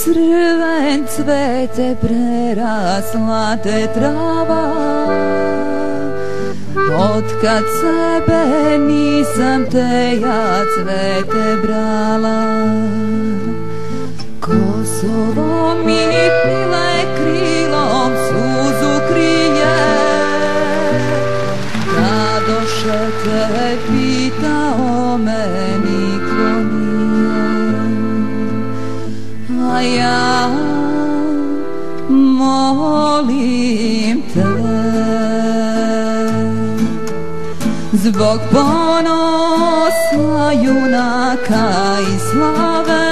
crven cvete prerasla te trava, otkad sebe nisam te ja cvete brala. Kosovo mi pile krilom suzu krije, Radoše te pita o meni ko nije, a ja molim te zbog ponosa junaka i slave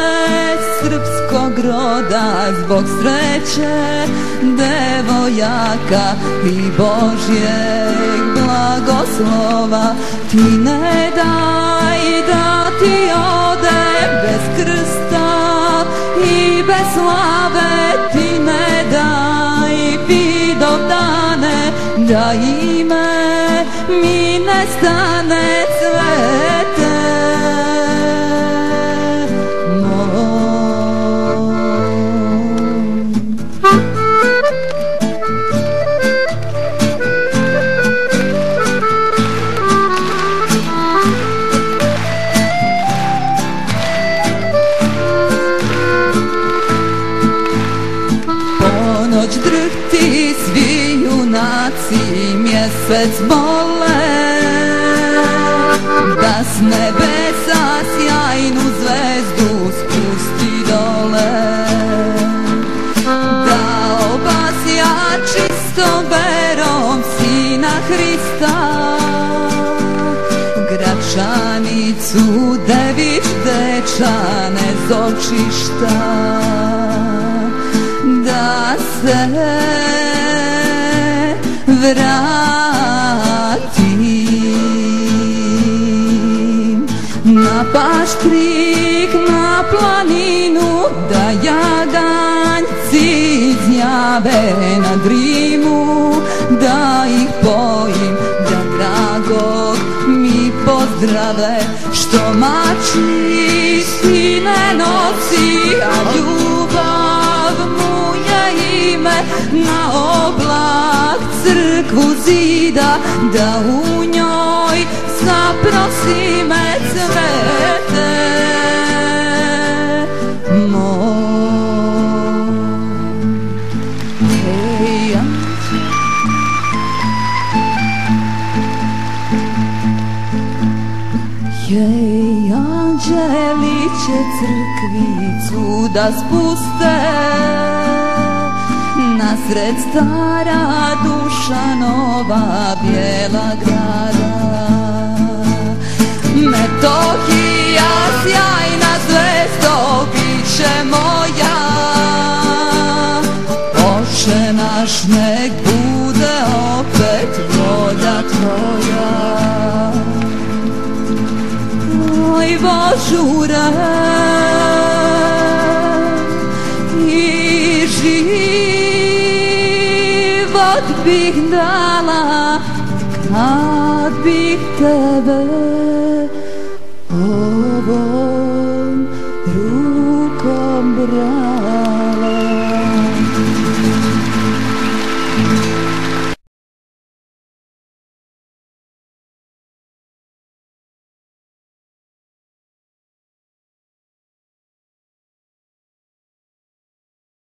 srpskog roda, zbog sreće devojaka i Božjeg blagoslova, ti ne daj da ti odem bez krsta i bez slave, ti ne daj Vidovdane da ime mi nestane cvete moj. Ponoć drhti svi junaci, mjesec mole da s nebesa sjajnu zvezdu spusti dole, da obasja čistom verom Sina Hrista, Gračanicu, Dević, Dečane, Zočišta, da se vratim na Paštrik, na planinu, da jaganjci izjave na Drimu, da ih pojim, da dragog mi pozdrave, što mači sine nosi, a ljubav mu je ime, na oblak crkvu zida, da u njoj zaprosi me cvete moj. Hej, jej, anđeli će crkvicu da spuste nasred stara Dušanova bijela grada. Metohija, sjajna zvezdo, bit će moja, Oče naš, nek bude opet volja tvoja. Oj Božure, i život bih dala kad bih tebe